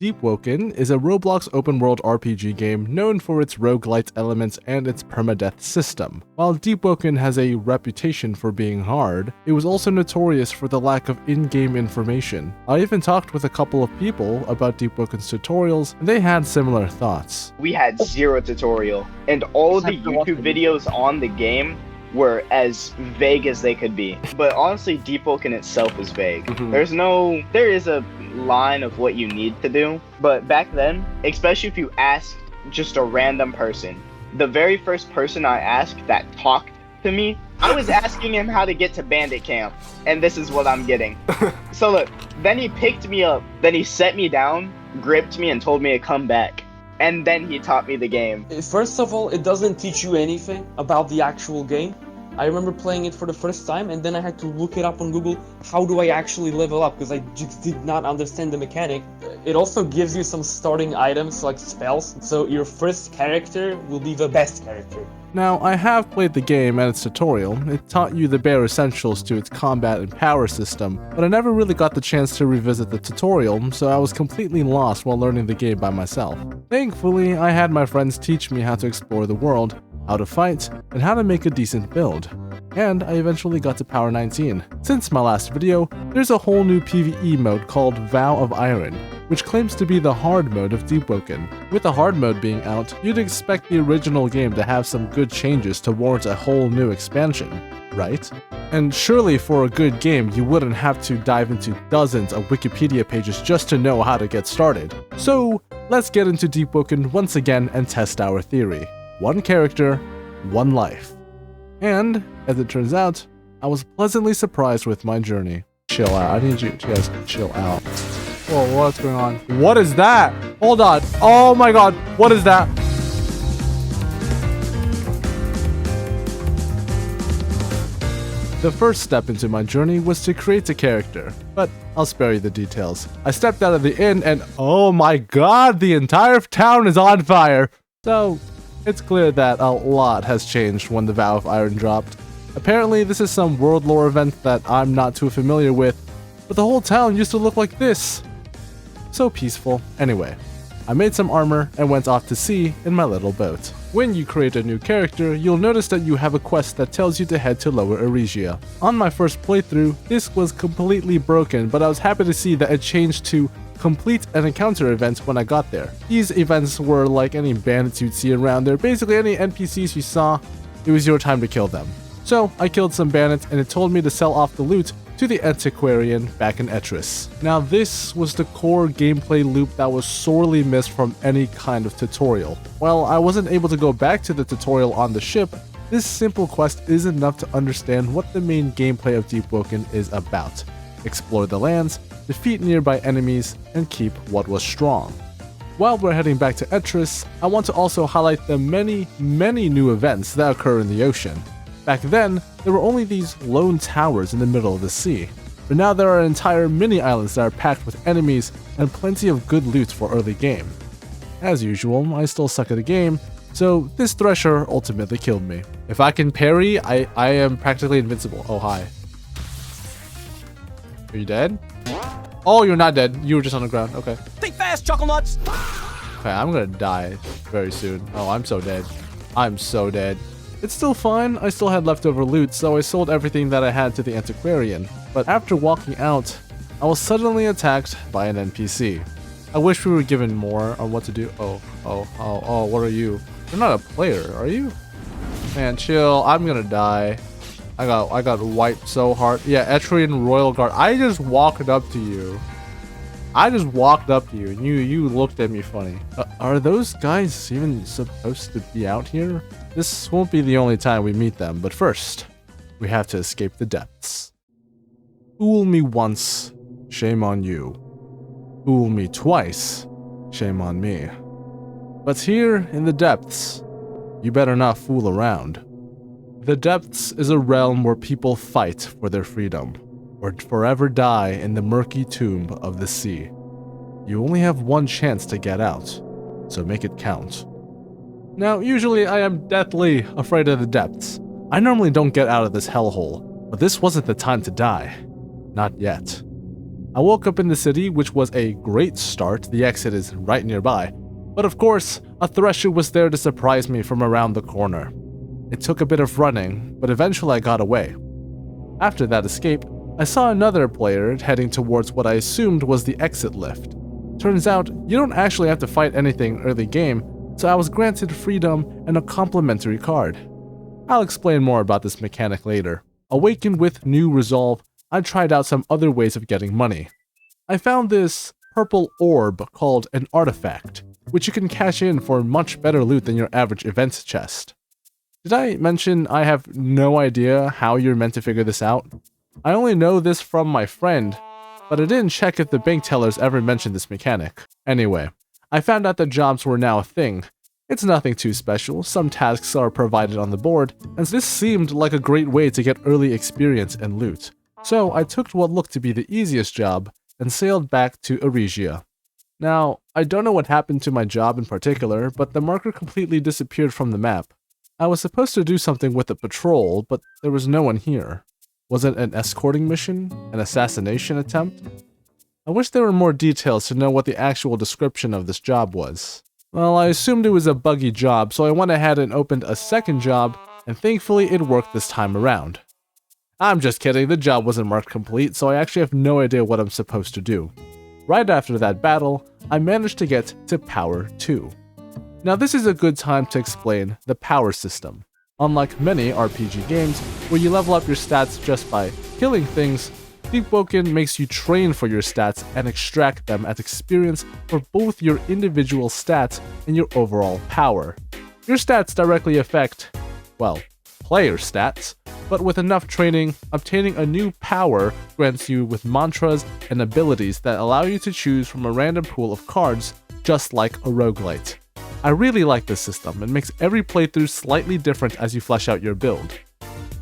Deepwoken is a Roblox open-world RPG game known for its roguelite elements and its permadeath system. While Deepwoken has a reputation for being hard, it was also notorious for the lack of in-game information. I even talked with a couple of people about Deepwoken's tutorials, and they had similar thoughts. We had zero tutorial, and all of the YouTube videos on the game were as vague as they could be. But honestly, Deepwoken itself is vague. There is a line of what you need to do, but back then, especially if you asked just a random person, the very first person I asked that talked to me, I was asking him how to get to bandit camp, and this is what I'm getting. So look, then he picked me up, then he set me down, gripped me, and told me to come back. And then he taught me the game. First of all, it doesn't teach you anything about the actual game. I remember playing it for the first time, and then I had to look it up on Google. How do I actually level up? Because I just did not understand the mechanic. It also gives you some starting items like spells, so your first character will be the best character. Now, I have played the game and its tutorial. It taught you the bare essentials to its combat and power system, but I never really got the chance to revisit the tutorial, so I was completely lost while learning the game by myself. Thankfully, I had my friends teach me how to explore the world, how to fight, and how to make a decent build. And I eventually got to Power 19. Since my last video, there's a whole new PvE mode called Vow of Iron, which claims to be the hard mode of Deepwoken. With the hard mode being out, you'd expect the original game to have some good changes to warrant a whole new expansion, right? And surely for a good game, you wouldn't have to dive into dozens of Wikipedia pages just to know how to get started. So let's get into Deepwoken once again and test our theory. One character, one life. And, as it turns out, I was pleasantly surprised with my journey. Chill out, I need you guys to chill out. Whoa, what's going on? What is that? Hold on. Oh my god, what is that? The first step into my journey was to create a character, but I'll spare you the details. I stepped out of the inn and oh my god, the entire town is on fire! So, it's clear that a lot has changed when the Vow of Iron dropped. Apparently, this is some world lore event that I'm not too familiar with, but the whole town used to look like this. So peaceful. Anyway, I made some armor and went off to sea in my little boat. When you create a new character, you'll notice that you have a quest that tells you to head to Lower Eregia. On my first playthrough, this was completely broken, but I was happy to see that it changed to complete an encounter event when I got there. These events were like any bandits you'd see around there. Basically any NPCs you saw, it was your time to kill them. So I killed some bandits and it told me to sell off the loot to the antiquarian back in Etris. Now this was the core gameplay loop that was sorely missed from any kind of tutorial. While I wasn't able to go back to the tutorial on the ship, this simple quest is enough to understand what the main gameplay of Deepwoken is about. Explore the lands, defeat nearby enemies, and keep what was strong. While we're heading back to Etris, I want to also highlight the many new events that occur in the ocean. Back then, there were only these lone towers in the middle of the sea, but now there are entire mini-islands that are packed with enemies and plenty of good loot for early game. As usual, I still suck at the game, so this Thresher ultimately killed me. If I can parry, I am practically invincible. Oh, hi. Are you dead? Oh, you're not dead. You were just on the ground. Okay. Think fast, chuckle nuts! Okay, I'm gonna die very soon. Oh, I'm so dead. I'm so dead. It's still fine. I still had leftover loot, so I sold everything that I had to the antiquarian. But after walking out, I was suddenly attacked by an NPC. I wish we were given more on what to do. Oh, what are you? You're not a player, are you? Man, chill. I'm gonna die. I got wiped so hard. Yeah, Etrian Royal Guard. I just walked up to you. And you looked at me funny. Are those guys even supposed to be out here? This won't be the only time we meet them, but first, we have to escape the depths. Fool me once, shame on you. Fool me twice, shame on me. But here in the depths, you better not fool around. The depths is a realm where people fight for their freedom, or forever die in the murky tomb of the sea. You only have one chance to get out, so make it count. Now, usually I am deathly afraid of the depths. I normally don't get out of this hellhole, but this wasn't the time to die. Not yet. I woke up in the city, which was a great start. The exit is right nearby. But of course, a thresher was there to surprise me from around the corner. It took a bit of running, but eventually I got away. After that escape, I saw another player heading towards what I assumed was the exit lift. Turns out, you don't actually have to fight anything early game, so I was granted freedom and a complimentary card. I'll explain more about this mechanic later. Awakened with new resolve, I tried out some other ways of getting money. I found this purple orb called an artifact, which you can cash in for much better loot than your average events chest. Did I mention I have no idea how you're meant to figure this out? I only know this from my friend, but I didn't check if the bank tellers ever mentioned this mechanic. Anyway, I found out that jobs were now a thing. It's nothing too special, some tasks are provided on the board, and this seemed like a great way to get early experience and loot. So I took what looked to be the easiest job and sailed back to Eregia. Now, I don't know what happened to my job in particular, but the marker completely disappeared from the map. I was supposed to do something with the patrol, but there was no one here. Was it an escorting mission? An assassination attempt? I wish there were more details to know what the actual description of this job was. Well, I assumed it was a buggy job, so I went ahead and opened a second job, and thankfully it worked this time around. I'm just kidding, the job wasn't marked complete, so I actually have no idea what I'm supposed to do. Right after that battle, I managed to get to Power 2. Now this is a good time to explain the power system. Unlike many RPG games, where you level up your stats just by killing things, Deepwoken makes you train for your stats and extract them as experience for both your individual stats and your overall power. Your stats directly affect, well, player stats, but with enough training, obtaining a new power grants you with mantras and abilities that allow you to choose from a random pool of cards, just like a roguelite. I really like this system, it makes every playthrough slightly different as you flesh out your build.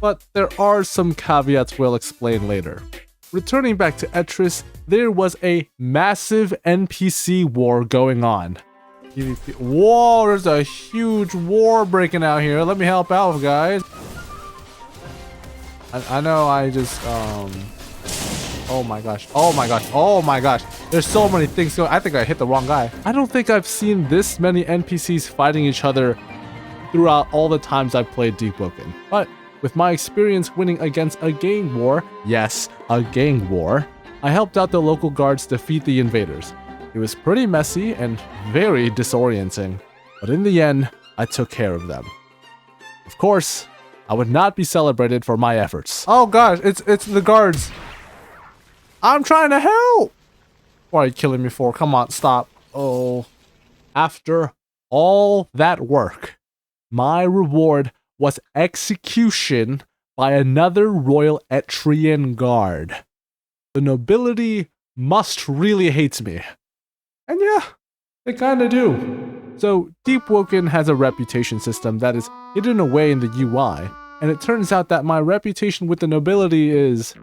But there are some caveats we'll explain later. Returning back to Etris, there was a massive NPC war going on. Whoa, there's a huge war breaking out here. Let me help out, guys. I know I just, oh my gosh, oh my gosh, oh my gosh. There's so many things going. I think I hit the wrong guy. I don't think I've seen this many NPCs fighting each other throughout all the times I've played Deepwoken. But with my experience winning against a gang war, yes, a gang war, I helped out the local guards defeat the invaders. It was pretty messy and very disorienting, but in the end, I took care of them. Of course, I would not be celebrated for my efforts. Oh gosh, it's the guards. I'm trying to help. What are you killing me for? Come on, stop. Oh. After all that work, my reward was execution by another Royal Etrian guard. The nobility must really hate me. And yeah, they kinda do. So, Deepwoken has a reputation system that is hidden away in the UI, and it turns out that my reputation with the nobility is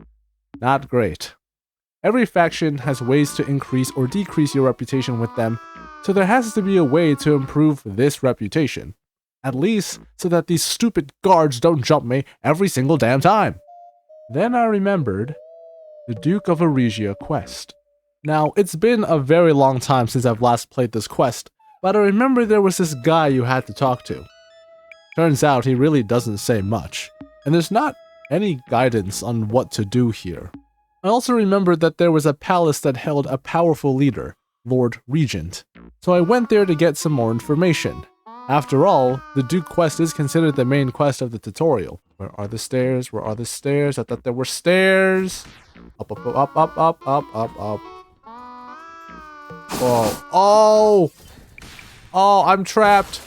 not great. Every faction has ways to increase or decrease your reputation with them, so there has to be a way to improve this reputation. At least so that these stupid guards don't jump me every single damn time. Then I remembered the Duke of Eregia quest. Now, it's been a very long time since I've last played this quest, but I remember there was this guy you had to talk to. Turns out he really doesn't say much, and there's not any guidance on what to do here. I also remembered that there was a palace that held a powerful leader, Lord Regent, so I went there to get some more information. After all, the Duke quest is considered the main quest of the tutorial. Where are the stairs? Where are the stairs? I thought there were stairs. Up, up, up, up, up, up, up, up. Whoa. Oh! Oh, I'm trapped.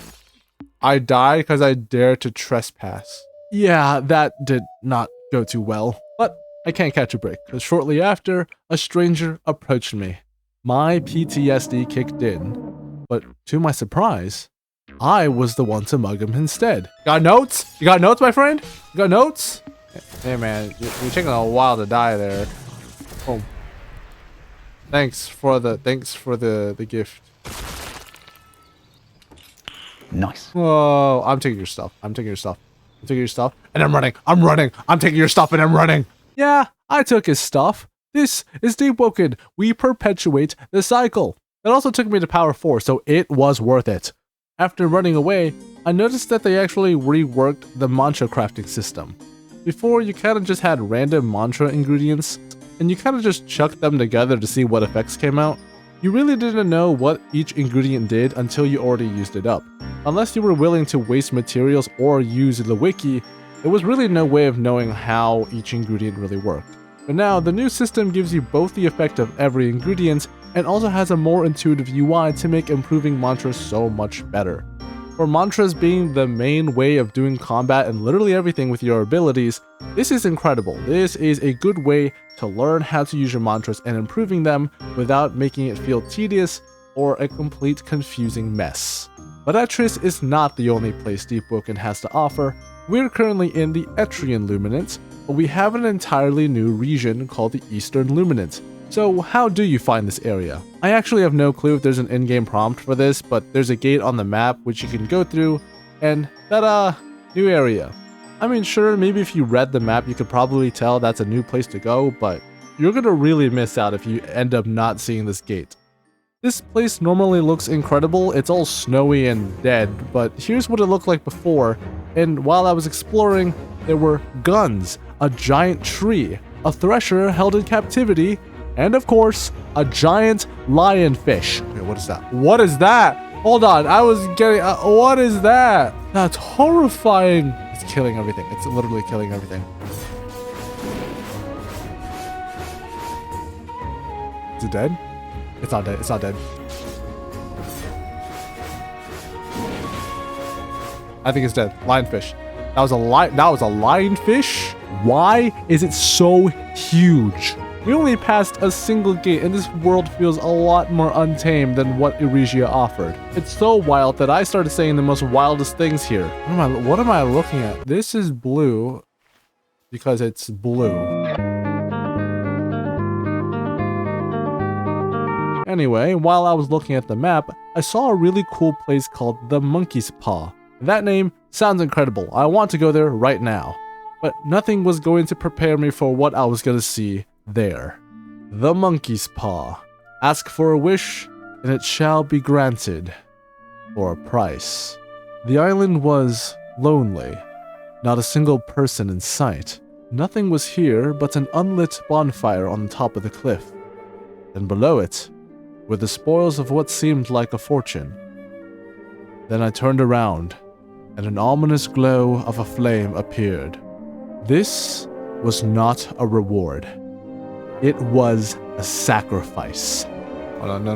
I died because I dared to trespass. Yeah, that did not go too well. But I can't catch a break, because shortly after, a stranger approached me. My PTSD kicked in, but to my surprise, I was the one to mug him instead. Got notes? You got notes, my friend? You got notes? Hey man, you're taking a while to die there. Oh. Thanks for the gift. Nice. Whoa, I'm taking your stuff. I'm taking your stuff. I'm taking your stuff. And I'm running. I'm running. I'm taking your stuff and I'm running. Yeah, I took his stuff, This is Deepwoken. We perpetuate the cycle. It also took me to Power 4, so it was worth it. After running away, I noticed that they actually reworked the mantra crafting system. Before, you kind of just had random mantra ingredients, and you kind of just chucked them together to see what effects came out. You really didn't know what each ingredient did until you already used it up. Unless you were willing to waste materials or use the wiki, there was really no way of knowing how each ingredient really worked. But now, the new system gives you both the effect of every ingredient and also has a more intuitive UI to make improving mantras so much better. For mantras being the main way of doing combat and literally everything with your abilities, this is incredible. This is a good way to learn how to use your mantras and improving them without making it feel tedious or a complete confusing mess. But Etris is not the only place Deepwoken has to offer. We're currently in the Etrian Luminant, but we have an entirely new region called the Eastern Luminant. So how do you find this area? I actually have no clue if there's an in-game prompt for this, but there's a gate on the map which you can go through, and ta-da! New area. I mean, sure, maybe if you read the map you could probably tell that's a new place to go, but you're gonna really miss out if you end up not seeing this gate. This place normally looks incredible. It's all snowy and dead, but here's what it looked like before, and while I was exploring, there were guns, a giant tree, a thresher held in captivity, and of course, a giant lionfish. Okay, what is that? What is that? Hold on, I was getting... what is that? That's horrifying. It's killing everything. It's literally killing everything. Is it dead? It's not dead. It's not dead. I think it's dead. Lionfish. That was a lionfish? Why is it so huge? We only passed a single gate, and this world feels a lot more untamed than what Eregia offered. It's so wild that I started saying the most wildest things here. What am I looking at? This is blue because it's blue. Anyway, while I was looking at the map, I saw a really cool place called the Monkey's Paw. That name sounds incredible. I want to go there right now. But nothing was going to prepare me for what I was going to see there. The Monkey's Paw. Ask for a wish, and it shall be granted. For a price. The island was lonely. Not a single person in sight. Nothing was here but an unlit bonfire on the top of the cliff. And below it were the spoils of what seemed like a fortune. Then I turned around, and an ominous glow of a flame appeared. This was not a reward. It was a sacrifice. Oh, no.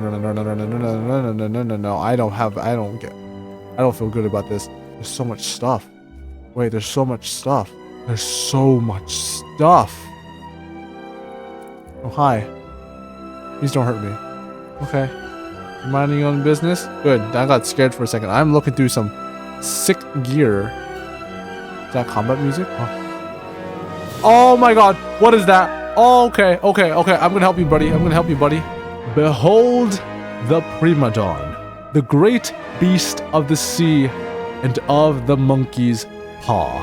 I don't feel good about this. There's so much stuff. Wait, there's so much stuff. There's so much stuff. Oh, hi. Please don't hurt me. Okay. You minding your own business? Good. I got scared for a second. I'm looking through some sick gear. Is that combat music? Oh my god. What is that? Oh, okay. I'm gonna help you, buddy. Behold the Permadeath, the great beast of the sea and of the monkey's paw.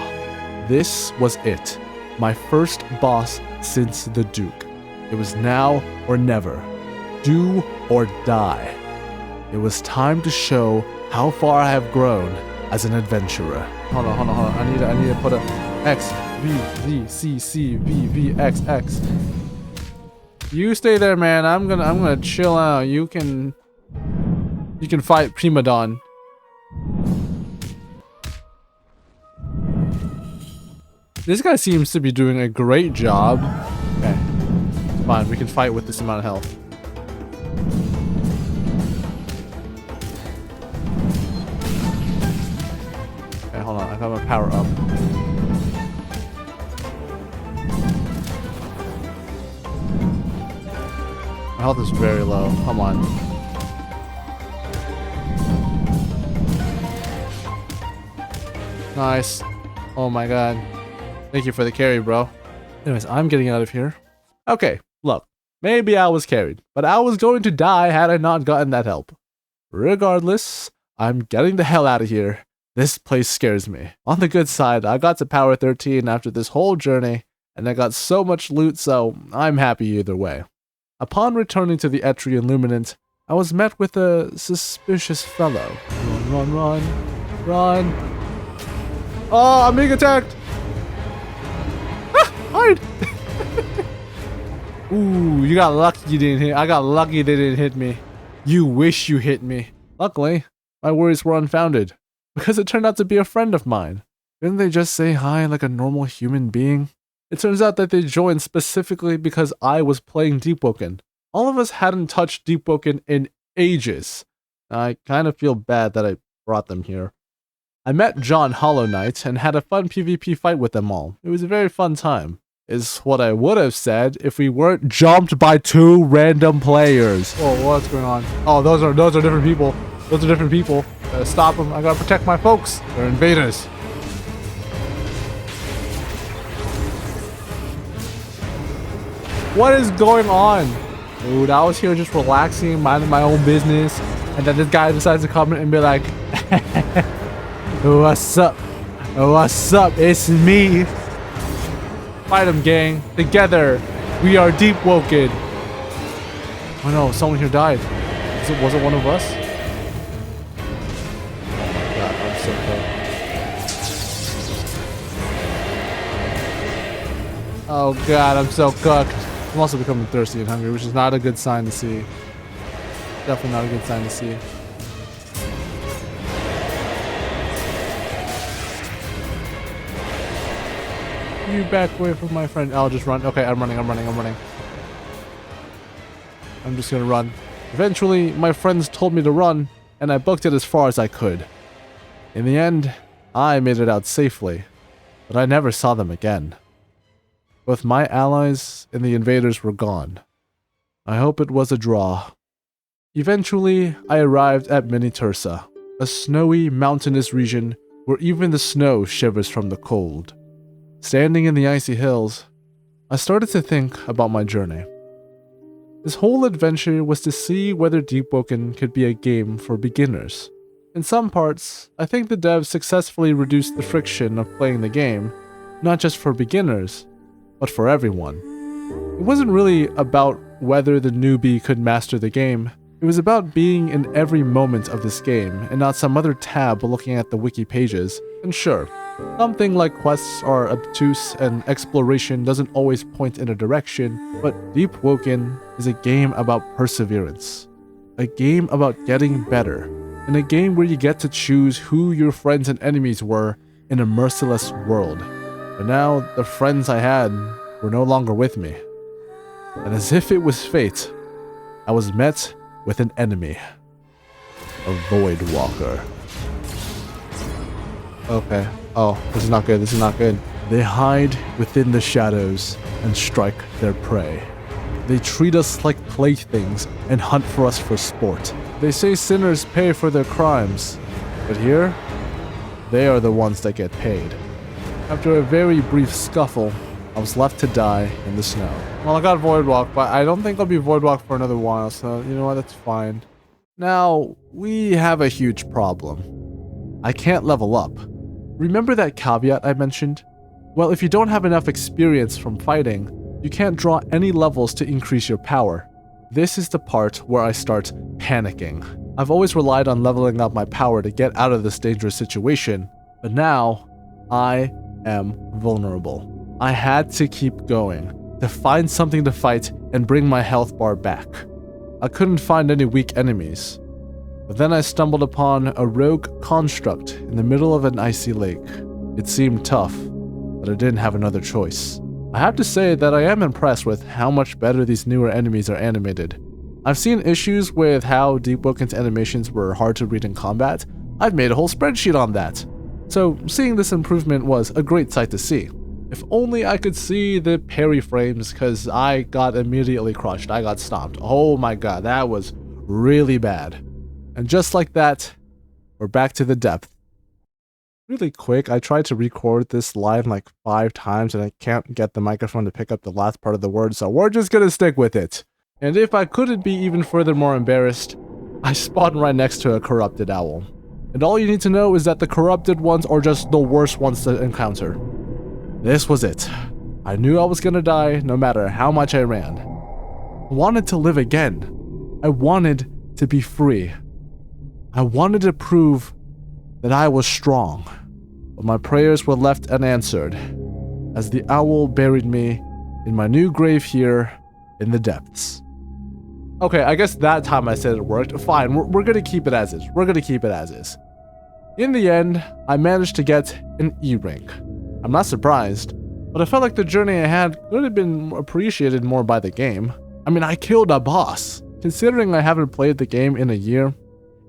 This was it. My first boss since the Duke. It was now or never. Do or die. It was time to show how far I have grown as an adventurer. Hold on. I need to put a X, V, Z, C, C, V, V, X, X. You stay there, man. I'm gonna chill out. You can fight Permadeath. This guy seems to be doing a great job. Okay. It's fine. We can fight with this amount of health. Okay, hold on. I got my power up. My health is very low. Come on. Nice. Oh my god. Thank you for the carry, bro. Anyways, I'm getting out of here. Okay, look. Maybe I was carried, but I was going to die had I not gotten that help. Regardless, I'm getting the hell out of here. This place scares me. On the good side, I got to power 13 after this whole journey, and I got so much loot, so I'm happy either way. Upon returning to the Etrian Luminant, I was met with a suspicious fellow. Run, run, run, run. Oh, I'm being attacked! Ah, hide! Ooh, you got lucky you didn't hit. I got lucky they didn't hit me. You wish you hit me. Luckily, my worries were unfounded, because it turned out to be a friend of mine. Didn't they just say hi like a normal human being? It turns out that they joined specifically because I was playing Deepwoken. All of us hadn't touched Deepwoken in ages. I kind of feel bad that I brought them here. I met John Hollow Knight and had a fun PvP fight with them all. It was a very fun time. Is what I would have said if we weren't jumped by 2 random players. Oh, what's going on? Oh, those are different people. Those are different people. Gotta stop them. I gotta protect my folks. They're invaders. What is going on? Dude, I was here just relaxing, minding my own business, and then this guy decides to come in and be like, what's up? What's up? It's me. Fight him, gang. Together, we are Deepwoken. Oh no, someone here died. Was it one of us? God, I'm so cooked. Oh god, I'm so cooked. I'm also becoming thirsty and hungry, which is not a good sign to see. Definitely not a good sign to see. You back away from my friend. I'll just run. Okay, I'm running. I'm just gonna run. Eventually, my friends told me to run, and I booked it as far as I could. In the end, I made it out safely, but I never saw them again. Both my allies and the invaders were gone. I hope it was a draw. Eventually, I arrived at Mini Tursa, a snowy, mountainous region where even the snow shivers from the cold. Standing in the icy hills, I started to think about my journey. This whole adventure was to see whether Deepwoken could be a game for beginners. In some parts, I think the devs successfully reduced the friction of playing the game, not just for beginners, but for everyone. It wasn't really about whether the newbie could master the game. It was about being in every moment of this game and not some other tab looking at the wiki pages. And sure, something like quests are obtuse and exploration doesn't always point in a direction, but Deepwoken is a game about perseverance. A game about getting better, and a game where you get to choose who your friends and enemies were in a merciless world. But now, the friends I had were no longer with me. And as if it was fate, I was met with an enemy. A Void Walker. Okay. Oh, this is not good. This is not good. They hide within the shadows and strike their prey. They treat us like playthings and hunt for us for sport. They say sinners pay for their crimes, but here, they are the ones that get paid. After a very brief scuffle, I was left to die in the snow. Well, I got Void Walk, but I don't think I'll be Void Walk for another while, so you know what, that's fine. Now, we have a huge problem. I can't level up. Remember that caveat I mentioned? Well, if you don't have enough experience from fighting, you can't draw any levels to increase your power. This is the part where I start panicking. I've always relied on leveling up my power to get out of this dangerous situation, but now, I am vulnerable. I had to keep going, to find something to fight and bring my health bar back. I couldn't find any weak enemies. But then I stumbled upon a rogue construct in the middle of an icy lake. It seemed tough, but I didn't have another choice. I have to say that I am impressed with how much better these newer enemies are animated. I've seen issues with how Deepwoken's animations were hard to read in combat. I've made a whole spreadsheet on that. So seeing this improvement was a great sight to see. If only I could see the parry frames, because I got immediately crushed. I got stomped. Oh my god, that was really bad. And just like that, we're back to the depth. Really quick, I tried to record this line like 5 times and I can't get the microphone to pick up the last part of the word, so we're just gonna stick with it. And if I couldn't be even furthermore embarrassed, I spawned right next to a corrupted owl. And all you need to know is that the corrupted ones are just the worst ones to encounter. This was it. I knew I was gonna die no matter how much I ran. I wanted to live again. I wanted to be free. I wanted to prove that I was strong. But my prayers were left unanswered as the owl buried me in my new grave here in the depths. Okay, I guess that time I said it worked. Fine, we're gonna keep it as is. We're gonna keep it as is. In the end, I managed to get an E rank. I'm not surprised, but I felt like the journey I had could have been appreciated more by the game. I mean, I killed a boss. Considering I haven't played the game in a year,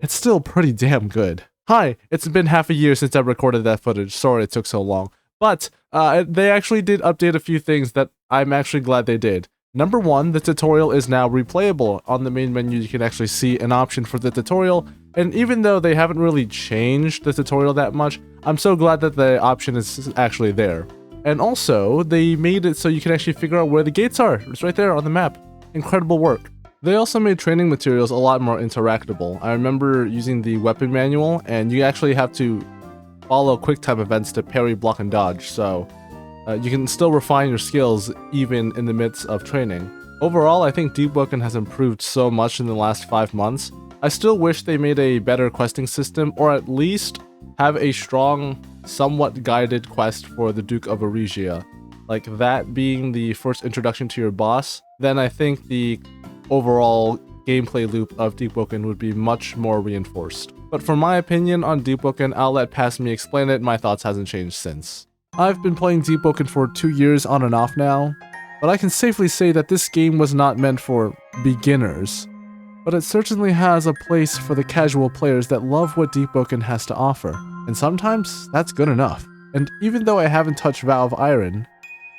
it's still pretty damn good. Hi, it's been half a year since I recorded that footage. Sorry it took so long. But they actually did update a few things that I'm actually glad they did. Number one, the tutorial is now replayable. On the main menu, you can actually see an option for the tutorial. And even though they haven't really changed the tutorial that much, I'm so glad that the option is actually there. And also, they made it so you can actually figure out where the gates are. It's right there on the map. Incredible work. They also made training materials a lot more interactable. I remember using the weapon manual, and you actually have to follow quick time events to parry, block, and dodge, so you can still refine your skills even in the midst of training. Overall, I think Deepwoken has improved so much in the last 5 months. I still wish they made a better questing system, or at least have a strong, somewhat guided quest for the Duke of Eregia. Like that being the first introduction to your boss, then I think the overall gameplay loop of Deepwoken would be much more reinforced. But for my opinion on Deepwoken, I'll let past me explain it. My thoughts hasn't changed since. I've been playing Deepwoken for 2 years on and off now, but I can safely say that this game was not meant for beginners. But it certainly has a place for the casual players that love what Deepwoken has to offer, and sometimes that's good enough. And even though I haven't touched Valve Iron,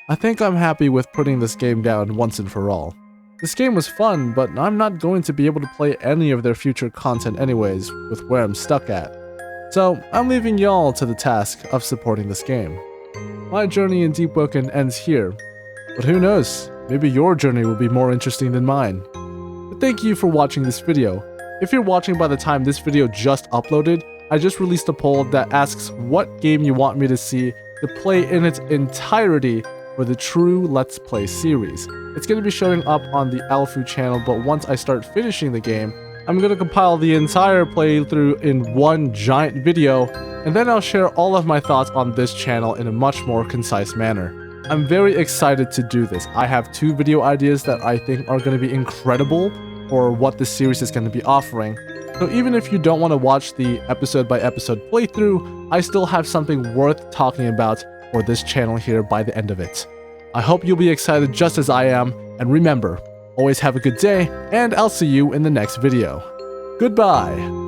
I think I'm happy with putting this game down once and for all. This game was fun, but I'm not going to be able to play any of their future content anyways with where I'm stuck at. So I'm leaving y'all to the task of supporting this game. My journey in Deepwoken ends here, but who knows, maybe your journey will be more interesting than mine. But thank you for watching this video. If you're watching by the time this video just uploaded, I just released a poll that asks what game you want me to see to play in its entirety for the true Let's Play series. It's going to be showing up on the Alfu channel, but once I start finishing the game, I'm going to compile the entire playthrough in one giant video, and then I'll share all of my thoughts on this channel in a much more concise manner. I'm very excited to do this. I have 2 video ideas that I think are going to be incredible for what this series is going to be offering. So even if you don't want to watch the episode by episode playthrough, I still have something worth talking about for this channel here by the end of it. I hope you'll be excited just as I am, and remember, always have a good day, and I'll see you in the next video. Goodbye!